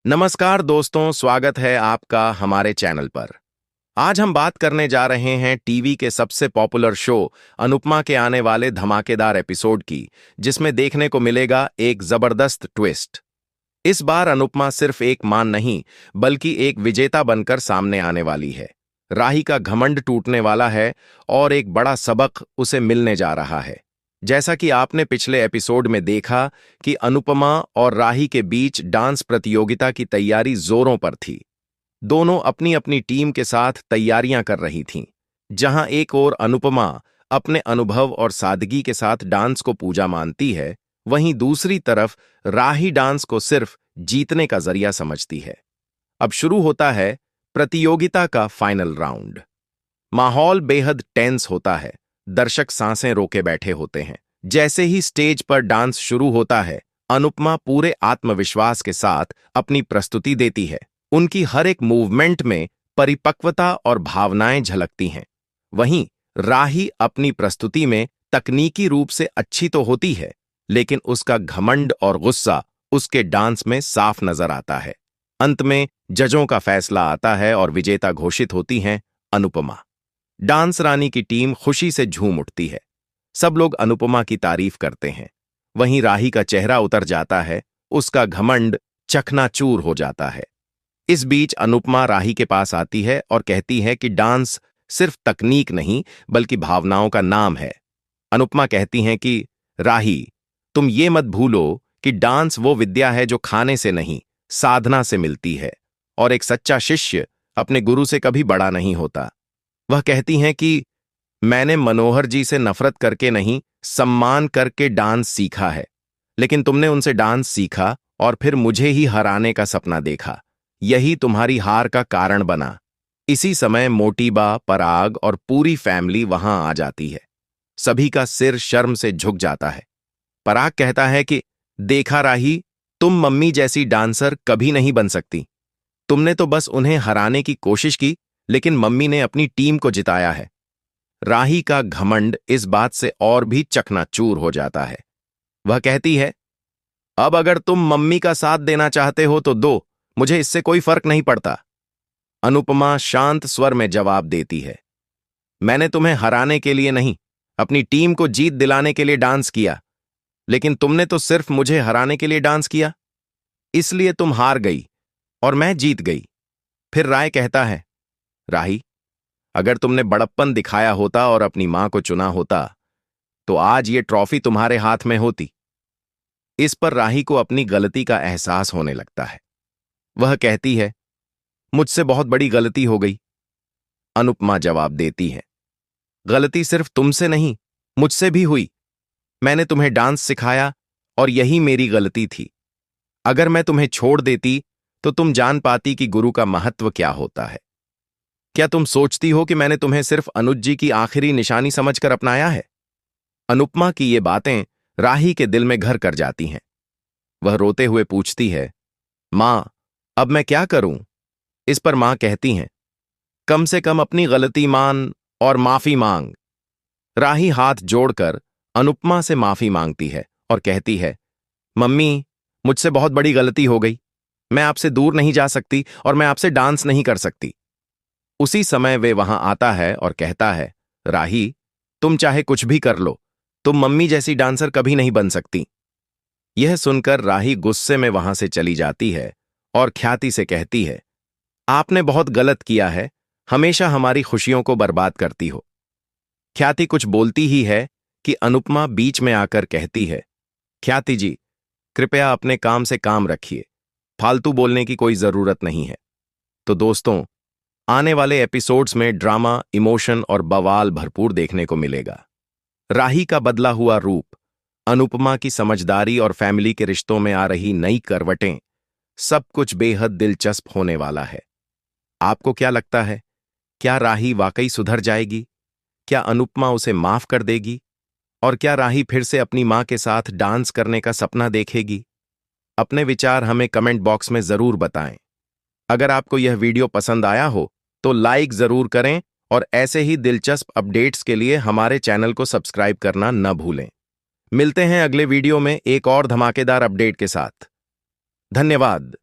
नमस्कार दोस्तों, स्वागत है आपका हमारे चैनल पर। आज हम बात करने जा रहे हैं टीवी के सबसे पॉपुलर शो अनुपमा के आने वाले धमाकेदार एपिसोड की, जिसमें देखने को मिलेगा एक जबरदस्त ट्विस्ट। इस बार अनुपमा सिर्फ एक मां नहीं, बल्कि एक विजेता बनकर सामने आने वाली है। राही का घमंड टूटने वाला है और एक बड़ा सबक उसे मिलने जा रहा है। जैसा कि आपने पिछले एपिसोड में देखा कि अनुपमा और राही के बीच डांस प्रतियोगिता की तैयारी जोरों पर थी। दोनों अपनी अपनी टीम के साथ तैयारियां कर रही थीं। जहां एक ओर अनुपमा अपने अनुभव और सादगी के साथ डांस को पूजा मानती है, वहीं दूसरी तरफ राही डांस को सिर्फ जीतने का जरिया समझती है। अब शुरू होता है प्रतियोगिता का फाइनल राउंड। माहौल बेहद टेंस होता है। दर्शक सांसें रोके बैठे होते हैं। जैसे ही स्टेज पर डांस शुरू होता है, अनुपमा पूरे आत्मविश्वास के साथ अपनी प्रस्तुति देती है। उनकी हर एक मूवमेंट में परिपक्वता और भावनाएं झलकती हैं। वहीं राही अपनी प्रस्तुति में तकनीकी रूप से अच्छी तो होती है, लेकिन उसका घमंड और गुस्सा उसके डांस में साफ नजर आता है। अंत में जजों का फैसला आता है और विजेता घोषित होती हैं अनुपमा। डांस रानी की टीम खुशी से झूम उठती है। सब लोग अनुपमा की तारीफ करते हैं। वहीं राही का चेहरा उतर जाता है, उसका घमंड चकनाचूर हो जाता है। इस बीच अनुपमा राही के पास आती है और कहती है कि डांस सिर्फ तकनीक नहीं, बल्कि भावनाओं का नाम है। अनुपमा कहती हैं कि राही, तुम ये मत भूलो कि डांस वो विद्या है जो खाने से नहीं, साधना से मिलती है, और एक सच्चा शिष्य अपने गुरु से कभी बड़ा नहीं होता। वह कहती हैं कि मैंने मनोहर जी से नफरत करके नहीं, सम्मान करके डांस सीखा है, लेकिन तुमने उनसे डांस सीखा और फिर मुझे ही हराने का सपना देखा। यही तुम्हारी हार का कारण बना। इसी समय मोटीबा, पराग और पूरी फैमिली वहां आ जाती है। सभी का सिर शर्म से झुक जाता है। पराग कहता है कि देखा राही, तुम मम्मी जैसी डांसर कभी नहीं बन सकती। तुमने तो बस उन्हें हराने की कोशिश की, लेकिन मम्मी ने अपनी टीम को जिताया है। राही का घमंड इस बात से और भी चकनाचूर हो जाता है। वह कहती है, अब अगर तुम मम्मी का साथ देना चाहते हो तो दो, मुझे इससे कोई फर्क नहीं पड़ता। अनुपमा शांत स्वर में जवाब देती है, मैंने तुम्हें हराने के लिए नहीं, अपनी टीम को जीत दिलाने के लिए डांस किया, लेकिन तुमने तो सिर्फ मुझे हराने के लिए डांस किया, इसलिए तुम हार गई और मैं जीत गई। फिर राय कहता है, राही, अगर तुमने बड़प्पन दिखाया होता और अपनी मां को चुना होता, तो आज ये ट्रॉफी तुम्हारे हाथ में होती। इस पर राही को अपनी गलती का एहसास होने लगता है। वह कहती है, मुझसे बहुत बड़ी गलती हो गई। अनुपमा जवाब देती है, गलती सिर्फ तुमसे नहीं, मुझसे भी हुई। मैंने तुम्हें डांस सिखाया और यही मेरी गलती थी। अगर मैं तुम्हें छोड़ देती तो तुम जान पाती कि गुरु का महत्व क्या होता है। क्या तुम सोचती हो कि मैंने तुम्हें सिर्फ अनुज जी की आखिरी निशानी समझकर अपनाया है? अनुपमा की ये बातें राही के दिल में घर कर जाती हैं। वह रोते हुए पूछती है, मां, अब मैं क्या करूं? इस पर मां कहती हैं, कम से कम अपनी गलती मान और माफी मांग। राही हाथ जोड़कर अनुपमा से माफी मांगती है और कहती है, मम्मी, मुझसे बहुत बड़ी गलती हो गई। मैं आपसे दूर नहीं जा सकती और मैं आपसे डांस नहीं कर सकती। उसी समय वे वहां आता है और कहता है, राही, तुम चाहे कुछ भी कर लो, तुम मम्मी जैसी डांसर कभी नहीं बन सकती। यह सुनकर राही गुस्से में वहां से चली जाती है और ख्याति से कहती है, आपने बहुत गलत किया है, हमेशा हमारी खुशियों को बर्बाद करती हो। ख्याति कुछ बोलती ही है कि अनुपमा बीच में आकर कहती है, ख्याति जी, कृपया अपने काम से काम रखिए, फालतू बोलने की कोई जरूरत नहीं है। तो दोस्तों, आने वाले एपिसोड्स में ड्रामा, इमोशन और बवाल भरपूर देखने को मिलेगा। राही का बदला हुआ रूप, अनुपमा की समझदारी और फैमिली के रिश्तों में आ रही नई करवटें, सब कुछ बेहद दिलचस्प होने वाला है। आपको क्या लगता है? क्या राही वाकई सुधर जाएगी? क्या अनुपमा उसे माफ कर देगी? और क्या राही फिर से अपनी मां के साथ डांस करने का सपना देखेगी? अपने विचार हमें कमेंट बॉक्स में जरूर बताएं। अगर आपको यह वीडियो पसंद आया हो तो लाइक जरूर करें और ऐसे ही दिलचस्प अपडेट्स के लिए हमारे चैनल को सब्सक्राइब करना न भूलें। मिलते हैं अगले वीडियो में एक और धमाकेदार अपडेट के साथ। धन्यवाद।